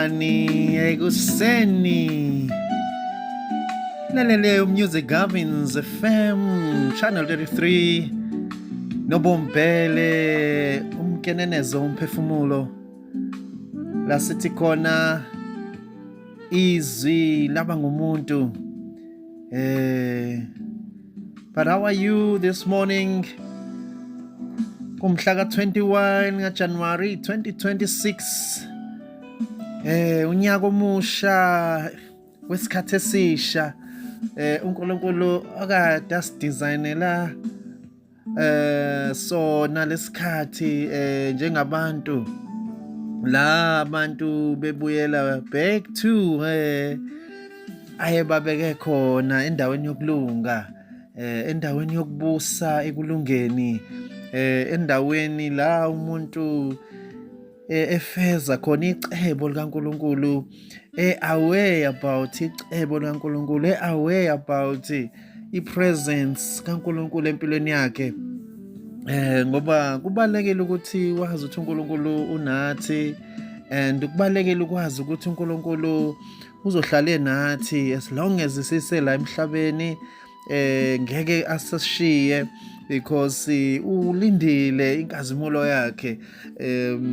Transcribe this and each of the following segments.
Kunjani ekuseni? Lalele Music Gavins FM Channel 33 Nobombele umkenenezo umphefumulo la sithi khona izwi laba ngumuntu. But how are you this morning? Kumhla ka-21 January 2026. Unyaka omusha wesikhathi esisha. uNkulunkulu akade asidesignela sona lesikhathi njengabantu. La abantu bebuyela back to ayebabeke khona endaweni yokulunga, endaweni yokubusa ekulungeni, endaweni la umuntu efeza khona icebo likaNkulunkulu, aware about icebo likaNkulunkulu, aware about i-presence kaNkulunkulu empilweni yakhe. Ngoba kubalekile ukuthi wazi ukuthi uNkulunkulu unathi, and kubalekile ukwazi ukuthi uNkulunkulu uzohlala nathi as long as sisela emhlabeni. Ngeke asishiye because ulindile inkazimulo yakhe.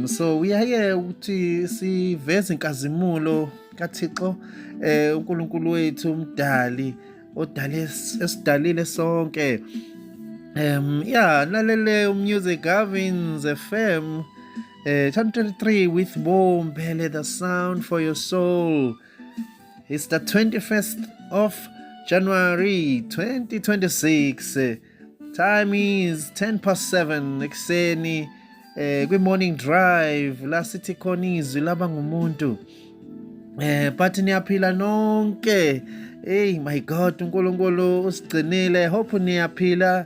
So uyaye ukuthi siveze inkazimulo kaThixo, uNkulunkulu wethu umdali odale esidalile sonke. Lalele Music Gavins FM Channel 33 with Bombele, the sound for your soul. It's the 21st of January 2026. Time is 7:10 ekuseni. Good morning drive la sithi khona izwi laba ngumuntu. But niyaphila nonke. Hey my God, uNkulunkulu usigcinile. Hope niyaphila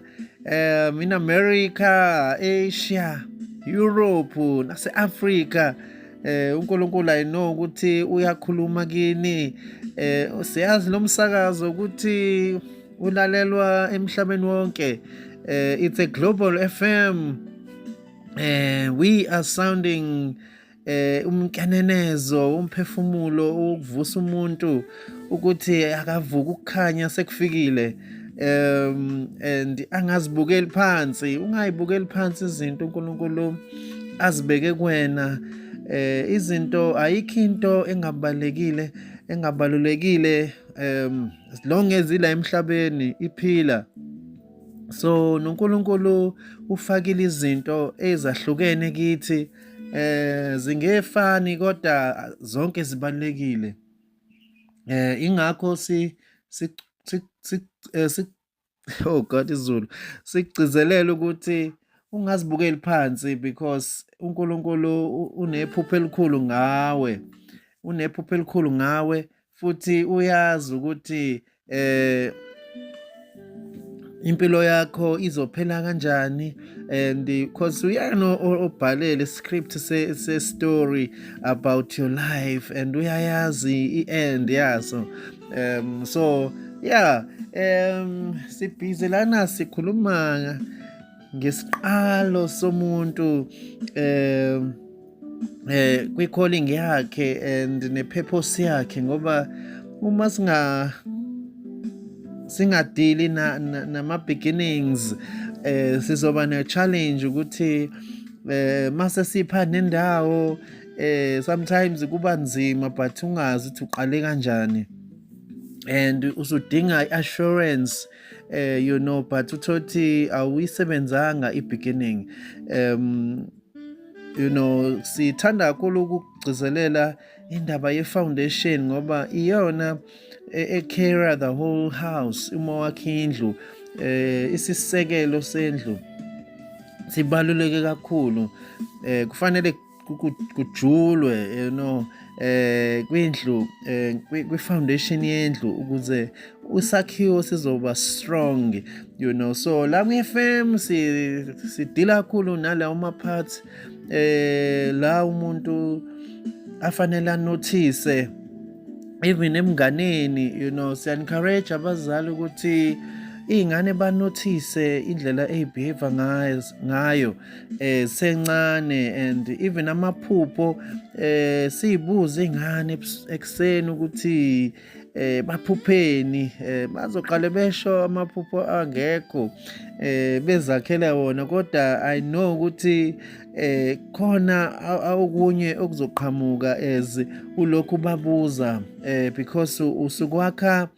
in America, Asia, Europe, nase-Africa. uNkulunkulu I know ukuthi uyakhuluma kini. Siyazi lo msakazo ukuthi ulalelwa emhlabeni wonke. It's a global FM. We are sounding umkenenezo, umphefumulo ukuvusa umuntu ukuthi akavuka ukukhanya sekufikile. And angazibukeli phansi, ungayibukeli phansi izinto uNkulunkulu azibeke kuwena. Izinto ayikho into engabalulekile as long as ila emhlabeni iphila. So noNkulunkulu ufakile izinto ezahlukene kithi, zingefani kodwa zonke zibalulekile. Ingakho oh God izulu sigcizelela ukuthi ungazibukeli phansi because uNkulunkulu unephupho elikhulu ngawe. Unephupho elikhulu ngawe futhi uyazi ukuthi impilo yakho izophela kanjani, and because uyana obhalele script se story about your life and uyayazi i-end yaso. So sibhizelana sikhuluma ngesiqalo somuntu kwi-calling yakhe and ne-purpose yakhe, ngoba uma singadili nama-beginnings sizoba ne-challenge ukuthi mase sipha nendawo sometimes kuba nzima but ungazi ukuthi uqale kanjani, and usudinga i-assurance but uthothi awuyisebenzanga i-beginning. Sithanda kakhulu ukugcizelela indaba ye-foundation ngoba iyona e-carry the whole house. Uma wakhe indlu, isisekelo sendlu sibaluleke kakhulu. Kufanele kujulwe kwindlu, kwi-foundation yendlu ukuze usakhiwo sizoba strong. So la kwi-FM sidila kakhulu nalawo ma-parts la umuntu afanele anothise even emnganeni. Siya-encourage abazali ukuthi iy'ngane banothise indlela ey'behave ngayo sencane, and even amaphupho siyibuze iy'ngane ekuseni ukuthi baphupheni, bazoqale besho amaphupho angekho, bezakhela wona, kodwa I know ukuthi khona okunye okuzoqhamuka as ulokhu babuza, because usukwakha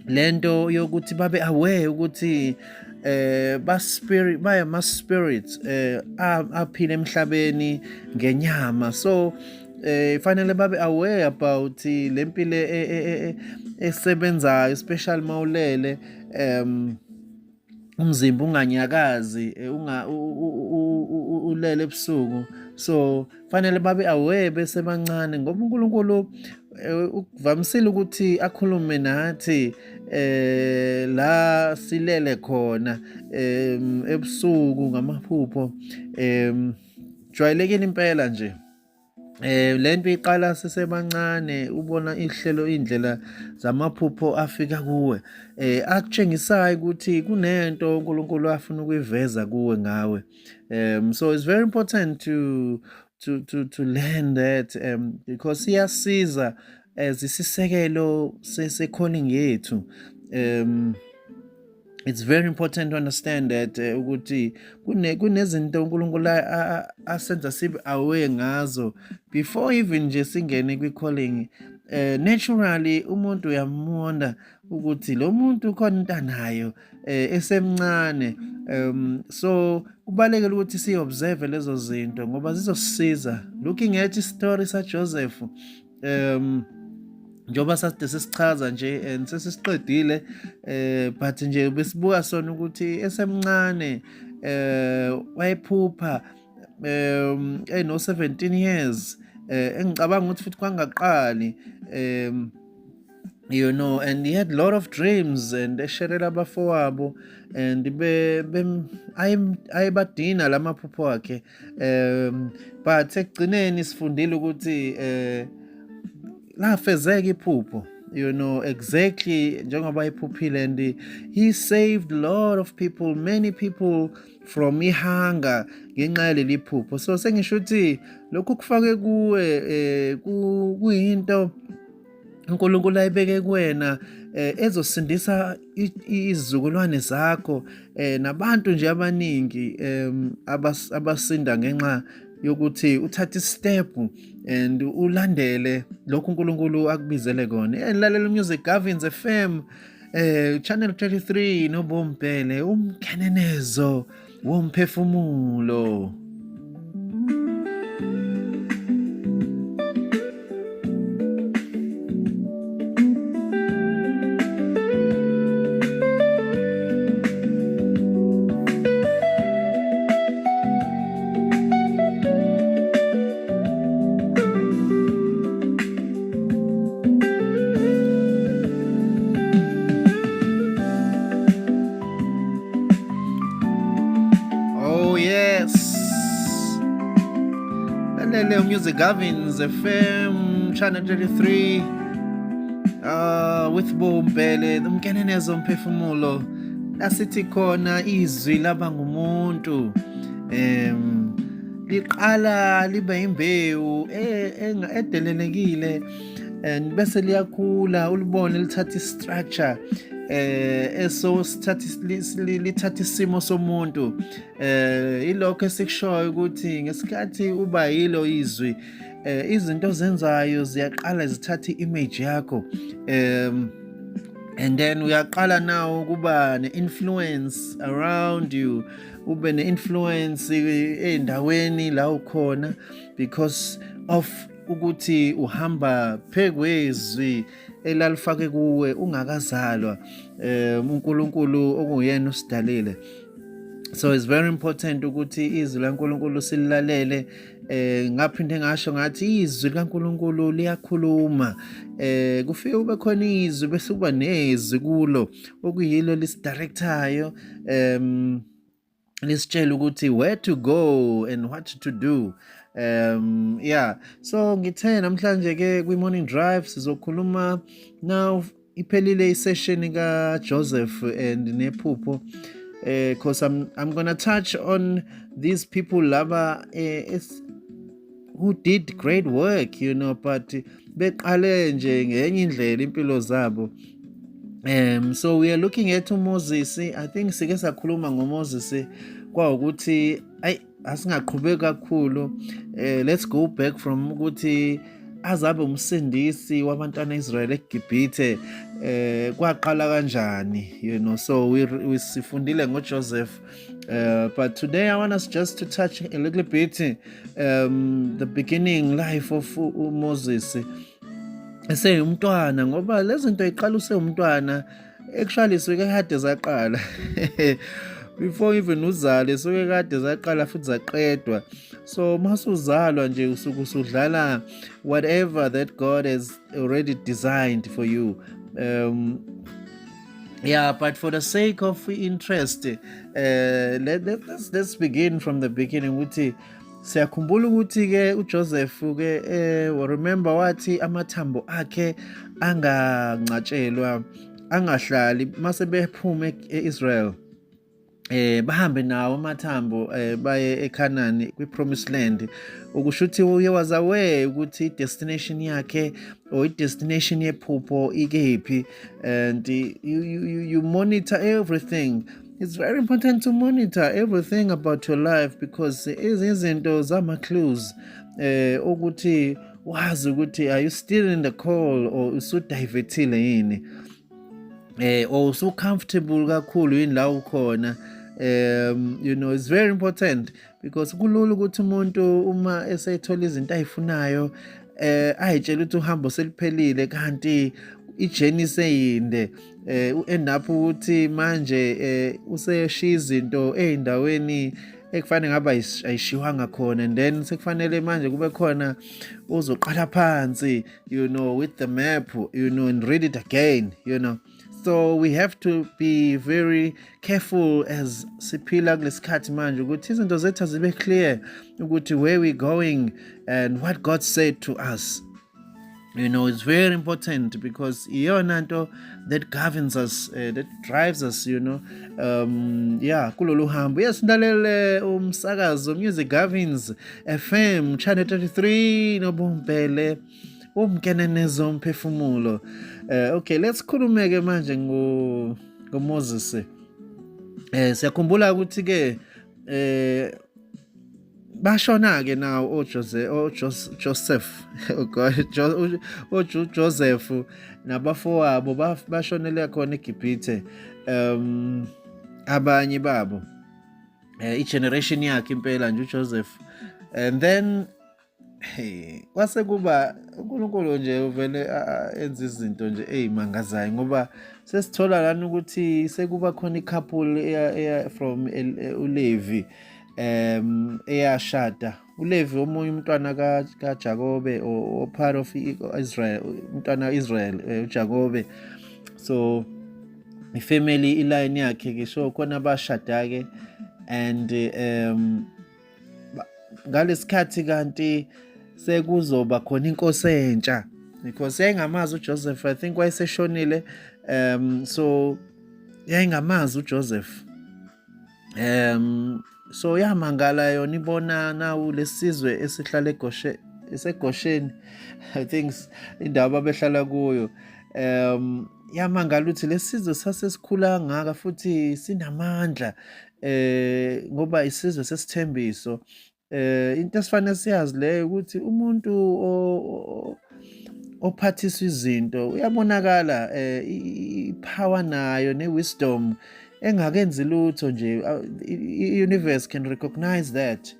lento yokuthi babe aware ukuthi bayama-spirits aphila emhlabeni ngenyama. So fanele babe aware about le mpilo esebenzayo, especially mawulele, umzimba unganyakazi, ulele ebusuku. So fanele babe aware bese bancane, ngoba uNkulunkulu ukuvamisile ukuthi akhulume nathi la silele khona ebusuku ngamaphupho. Jwayelekile impela nje. Lento iqala sisebancane, ubona indlela zamaphupho afika kuwe, akutshengisayo ukuthi kunento uNkulunkulu afuna ukuyiveza kuwe ngawe. So it's very important to learn that, because iyasiza as isisekelo se-calling yethu. It's very important to understand that ukuthi kunezinto uNkulunkulu asenza sibe aware ngazo before even nje singene kwi-calling. Naturally umuntu uyamona ukuthi lo muntu khona into anayo esemncane, so kubalekile ukuthi si-observe lezo zinto ngoba zizosisiza. Looking at istory saJoseph, njoba sade sesichaza nje and sesisiqedile, but nje besibuka sona ukuthi esemncane wayephupha eno 17 years, engicabanga ukuthi futhi kwangaqali, you know, and he had a lot of dreams, and esherela abafowabo, and ayebadina lamaphupho akhe, but ekugcineni sifundile ukuthi lafezeka iphupho, you know, exactly njengoba iphuphile, and he saved a lot of people, many people from ihanga ngenxa yaleli phupho. So sengisho ukuthi lokhu kufake kuwe kuyinto uNkulunkulu ayibeke kuwena, ezosindisa izizukulwane zakho, nabantu nje abaningi abasinda ngenxa yokuthi uthathe istep and ulandele lokhu uNkulunkulu akubizele kona. Lalela Music Gavins FM, channel 33, noBompele, umkenenezo womphefumulo. Music Gavins FM, channel 33, with Bompele, umkenenezo womphefumulo. Lasithi khona izwi laba ngumuntu, liqala libe imbewu edelelekile, and bese liyakhula, ulibone lithatha istructure, eso lithatha isimo somuntu. Ilokho esikushoyo ukuthi ngesikhathi uba yilo izwi, izinto zenzayo ziyaqala zithatha i-image yakho, and then uyaqala now kuba ne-influence around you, ube ne-influence ey'ndaweni la ukhona, because of ukuthi uhamba phekwezwi elalifake kuwe ungakazalwa, uNkulunkulu okuyena usidalile. So it's very important ukuthi izwi laNkulunkulu sililalele. Ngaphinde ngasho ngathi izwi laNkulunkulu liyakhuluma, kufike ube khona izwi bese kuba nezwi kulo okuyilo lisidirectayo, lisitshela ukuthi where to go and what to do. Yeah, so ngithe namhlanje ke kwi-morning drive sizokhuluma now iphelile isession kaJoseph and nephupho, because I'm gonna touch on these people laba who did great work, but beqale nje ngenye indlela impilo zabo. So we are looking at uMoses. I think sike sakhuluma ngoMoses kwawukuthi asingaqhubeki kakhulu. Let's go back from ukuthi azabe umsindisi wabantwana Israel eGibhithe kwaqala kanjani, so we sifundile ngoJoseph. But today I want us just to touch a little bit the beginning life of Moses. Eseyumntwana ngoba lezi zinto iqala usewumntwana, actually suke kade zaqala before even uzale suke kade zaqala futhi zaqedwa. So masuzalwa nje usuke usudlala whatever that God has already designed for you. But for the sake of interest, let's begin from the beginning. Ukuthi siyakhumbula ukuthi ke uJoseph ke remember wathi amathambo akhe angangcatshelwa, angahlali mase bephuma eIsrael, bahambe nawo amathambo baye eKhanani kwi-promised land. Ukusho ukuthi uye was aware ukuthi i-destination yakhe or i-destination yephupho ikephi, and you monitor everything. It's very important to monitor everything about your life, because izinto zama-clues ukuthi wazi ukuthi are you still in the call or usudivethile yini, or usu-comfortable kakhulu yini la ukhona. It's very important, because kulula ukuthi umuntu uma esethola izinto ayifunayo ayitshela ukuthi uhambo seliphelile kanti ijourney seyinde, u-end up ukuthi manje useshiya izinto ey'ndaweni ekufanele ngaba ayishiwanga khona, and then sekufanele manje kube khona uzoqala phansi, with the map, and read it again, So we have to be very careful as siphila kulesikhathi manje ukuthi izinto zethu zibe clear ukuthi where we going and what God said to us. It's very important, because iyona nto that governs us, that drives us, kulolu hambo. Yes, ndalele umsakazo Music Gavins FM channel 33 nobumpele umkenenezo umphefumulo. Okay, let's khulumeke manje ngoMoses. Siyakhumbula ukuthi ke bashona-ke nawo Joseph Joseph nabafowabo bashonele khona eGibhithe, abanye babo i-generation yakhe impela nje uJoseph. And then kwase kuba uNkulunkulu nje uvele enza izinto nje ey'mangazayo, ngoba sesithola lana ukuthi sekuba khona i-couple from uLevi eyashada. uLevi omunye umntwana kaJakobe, or part of Israel, umntwana Israel, uJakobe. So ifamily iline yakhe ke, so khona bashada-ke, and ngalesikhathi kanti sekuzoba khona inkosi entsha, because yayingamazi uJoseph, I think wayeseshonile, so yayingamazi uJoseph. So yamangala yona ibona nawu lesizwe esihlala eseGosheni, I think indawo abehlala kuyo. Yamangala ukuthi lesizwe sasesikhula ngaka futhi sinamandla, ngoba isizwe sesithembiso. Into esifanele siyazi leyo ukuthi umuntu ophathiswa izinto uyabonakala, ipower nayo ne-wisdom engakenzi lutho nje. I-universe can recognize that,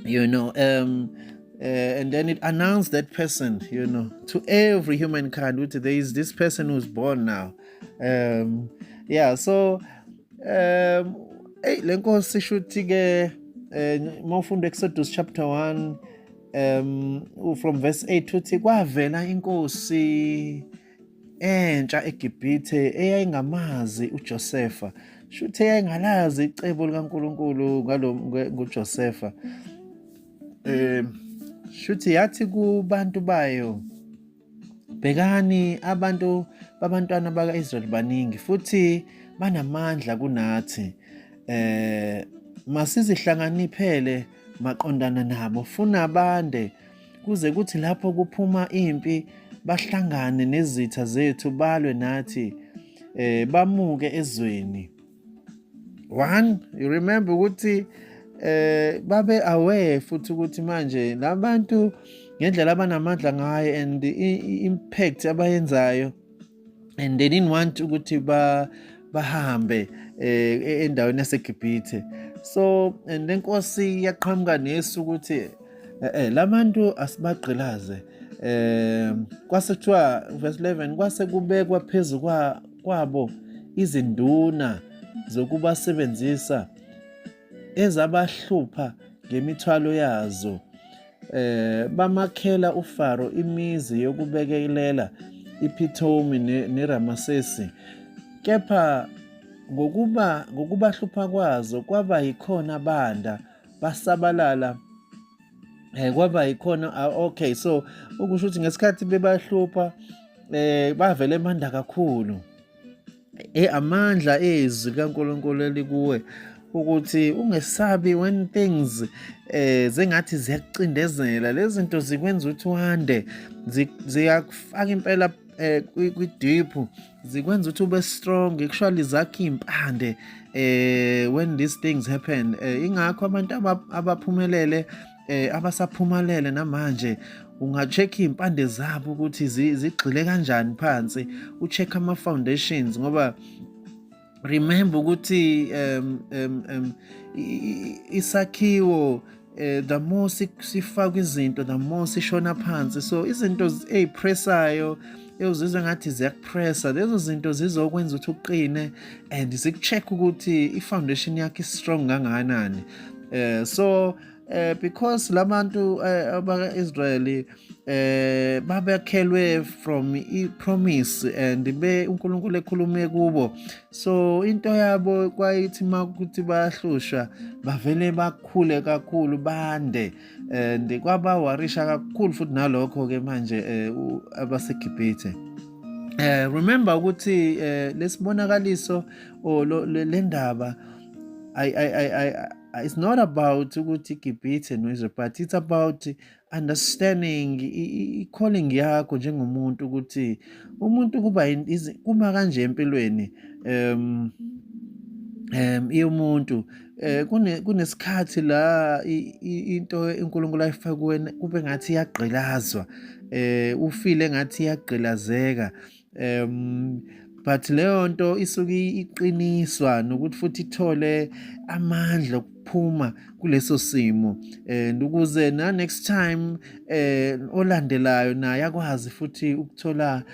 and then it announced that person, to every humankind, ukuthi there is this person who's born now. So le nkosi shuthi-ke mawufunda Exodus chapter 1 from verse 8 uthi kwavela inkosi entsha eGibhithe eyayingamazi uJosefa. Shuthi eyayingalazi icebo likaNkulunkulu nguJosefa. Shuthi yathi kubantu bayo, Bhekani babantwana baka-Israyeli baningi futhi banamandla kunathi. Masizihlanganiphele maqondana nabo funa bande kuze kuthi lapho kuphuma impi bahlangane nezitha zethu balwe nathi bamuke ezweni. One, you remember ukuthi babe aware futhi ukuthi manje labantu ngendlela abanamandla ngayo and i-impact abayenzayo, and they didn't want ukuthi bahambe endaweni yaseGibhithe. So and lenkosi yaqhamuka nesu ukuthi labantu asibagqilaze. Kwase kuthiwa verse 11 kwase kubekwa phezu kwabo izinduna zokubasebenzisa ezabahlupha ngemithwalo yazo. Bamakhela uFaro imizi yokubekelela iPhithomi neRamesesi, kepha ngokubahlupha kwazo kwaba yikhona banda basabalala. Kwaba yikhona okay, so ukusho ukuthi ngesikhathi bebahlupha bavele emanda kakhulu. Amandla ezwi kaNkulunkulu elikuwe ukuthi ungesabi when things zengathi ziyakucindezela, lezi zinto zikwenza ukuthi wande, ziyakufaka impela kwidiphu, zikwenza ukuthi ube strong, actually zakhe impande when these things happen. Ingakho abantu abaphumelele abasaphumelele namanje unga-check iy'mpande zabo ukuthi zigxile kanjani phansi, u-check ama-foundations ngoba remember ukuthi isakhiwo the more sifakwa izinto the more sishona phansi. So izinto ey'phresayo uzizwa ngathi ziyakupressa, lezo zinto zizokwenza ukuthi uqine and zikucheck ukuthi i-foundation yakho is-strong kangakanani. Because labantu abaka-Israyeli babekhelwe from i-promise and uNkulunkulu ekhulume kubo, so into yabo kwayithi makuthi bayahlushwa bavele bakhule kakhulu bande and kwabawarisha kakhulu futhi nalokho-ke manje abaseGibhithe. Remember ukuthi lesibonakaliso le ndaba it's not about ukuthi iGibhithe noIsrael, but it's about understanding i-calling yakho njengomuntu, ukuthi umuntu kuma kanje empilweni. Umuntu kunesikhathi la into uNkulunkulu ayifake kuwena kube ngathi iyagqilazwa, ufile ngathi iyagqilazeka, but leyo nto isuke iqiniswa nokuthi futhi ithole amandla okuphuma kuleso simo, and ukuze na next time olandelayo naye akwazi futhi ukuthola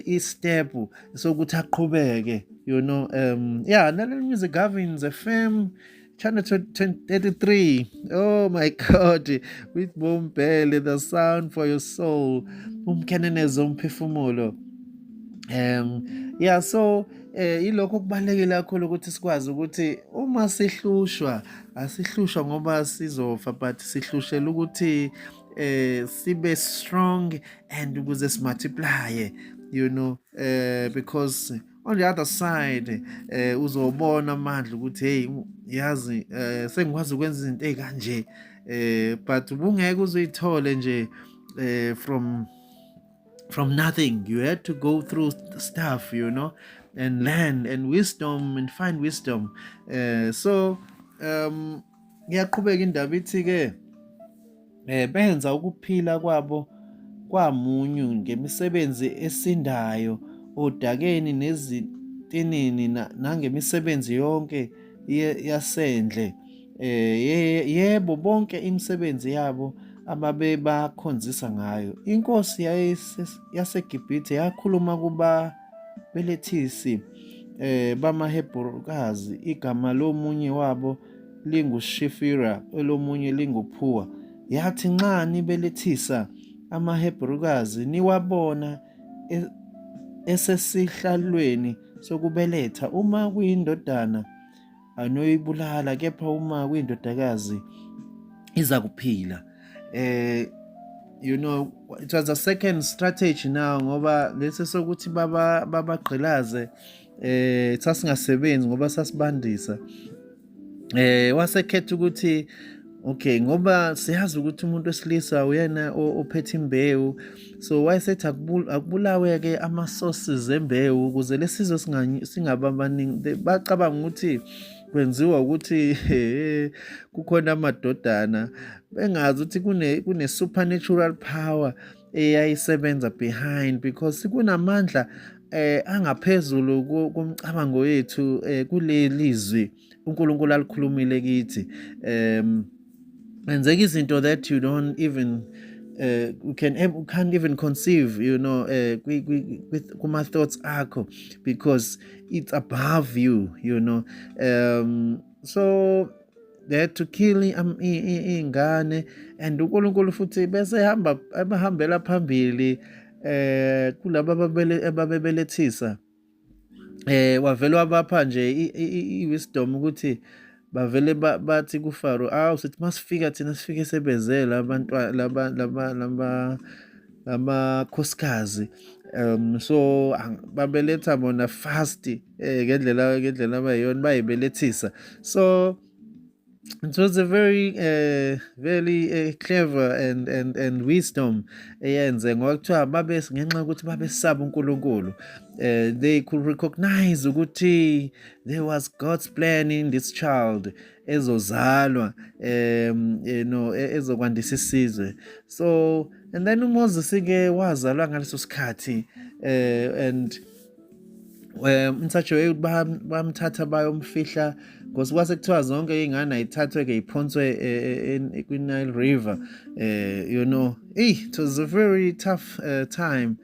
i-step sokuthi aqhubeke, you know. Naleli music Gavin FM channel 33. Oh my God, with Bombele, the sound for your soul, umkhenenezo umphefumulo. So ilokho kubalulekile kakhulu ukuthi sikwazi ukuthi uma sihlushwa asihlushwa ngoba sizofa, but sihlushela ukuthi sibe strong and ukuze simultiply, you know, because on the other side uzobona amandla ukuthi hey yazi sengikwazi ukwenza izinto ezikanje, but ubungeke uzuyithole nje from nothing. You had to go through stuff, you know, and learn and wisdom and find wisdom. Ngiyaqhubeka indaba ithi-ke benza ukuphila kwabo kwamunyu ngemisebenzi esindayo odakeni nezitinini nangemisebenzi yonke yasendle. Yebo, bonke imisebenzi yabo ababe bakhonzisa ngayo. Inkosi yaseGibhithe yakhuluma kubabelethisi bamaHebherukazi, igama lomunye wabo linguShifira, elomunye linguPuwa. Yathi nxa nibelethisa amaHebherukazi niwabona esesihlalweni sokubeletha, uma kuyindodana anoyibulala, kepha uma kuyindodakazi iza kuphila. you know, it was a second strategy now ngoba lesi sokuthi babagqilaze sasingasebenzi ngoba sasibandisa. Wasekhetha ukuthi okay, ngoba siyazi ukuthi umuntu wesilisa uyena ophethe imbewu, so wayesethi akubulawe-ke ama-sources embewu ukuze le sizwe singaba baningi. Bacabanga ukuthi kwenziwa ukuthi kukhona amadodana, bengazi ukuthi kune-supernatural power eyayisebenza behind, because kunamandla angaphezulu komcabango yethu kuleli zwi uNkulunkulu alikhulumile kithi. Kwenzeka izinto that you don't even can't even conceive, you know, kuma thoughts akho, because it's above you, you know. So they had to kill iy'ngane, and uNkulunkulu futhi bese ebahambela phambili kulabo ababebelethisa. Wavele wabapha nje i-wisdom ukuthi bavele bathi kuFaro, sithi masifika thina sifike sebezela abantwana lamakhosikazi. So babeletha bona fast ngendlela abayiyona bayibelethisa. So it was a very clever and wisdom eyenze ngoba kuthiwa ngenxa yokuthi babesaba uNkulunkulu, they could recognize ukuthi there was God's plan in this child ezozalwa, you know, ezokwandisa isizwe. So and then uMoses-ke wazalwa ngaleso sikhathi, and umthatho bamthatha bayomfihla, because kwase kuthiwa zonke iy'ngane ayithathwe-ke iphonswe kwi-Nile River. You know, it was a very tough time.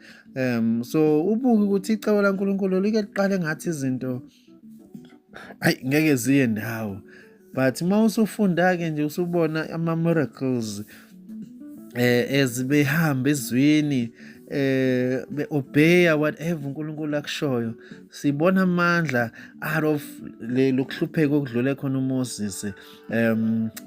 So ubuke ukuthi icebo laNkulunkulu like liqale ngathi izinto ngeke ziye ndawo, but uma usufunda-ke nje usubona ama-miracles ezibehamba ezwini, be-obeya whatever uNkulunkulu akushoyo, sibona amandla out of lokuhlupheka okudlule khona uMoses.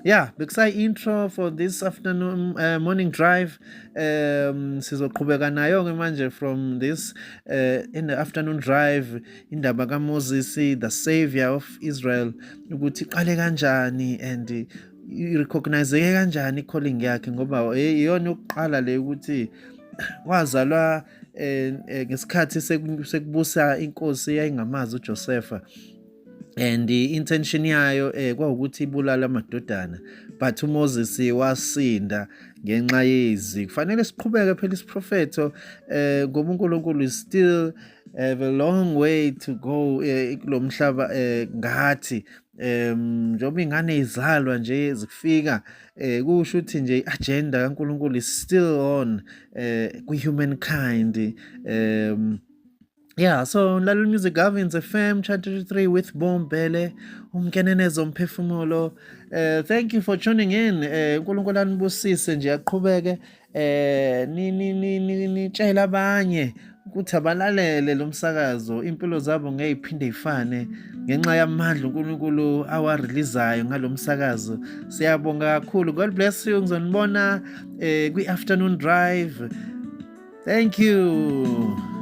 Yeah, bekusayi-intro for this afternoon morning drive. Sizoqhubeka nayo-ke manje from this in the afternoon drive, indaba kaMoses, the savior of Israel, ukuthi iqale kanjani and i-recognizeke kanjani i-calling yakhe, ngoba iyona yokuqala le ukuthi wazalwa ngesikhathi sekubusa inkosi eyayingamazi uJosepha, and intention yayo kwawukuthi ibulala amadodana, but uMoses wasinda ngenxa yezwi. Kufanele siqhubeke phela isiprofetho ngoba uNkulunkulu is still have a long way to go kulo mhlaba. Ngathi njengoba ingane izalwa nje zikufika, kusho ukuthi nje i-agenda kaNkulunkulu is still on kwi-humankind. Yeah, so lalela Music Gardens FM Channel 3 with Bombele, umkenenezo umphefumulo. Thank you for tuning in. uNkulunkulu anibusise nje aqhubeke nitshela abanye ukuthi abalalele lo msakazo, impilo zabo ngeke iphinde ifane ngenxa yamandla uNkulunkulu awareleasayo ngalo msakazo. Siyabonga kakhulu. God bless you. Ngizonibona kwi-afternoon drive. Thank you.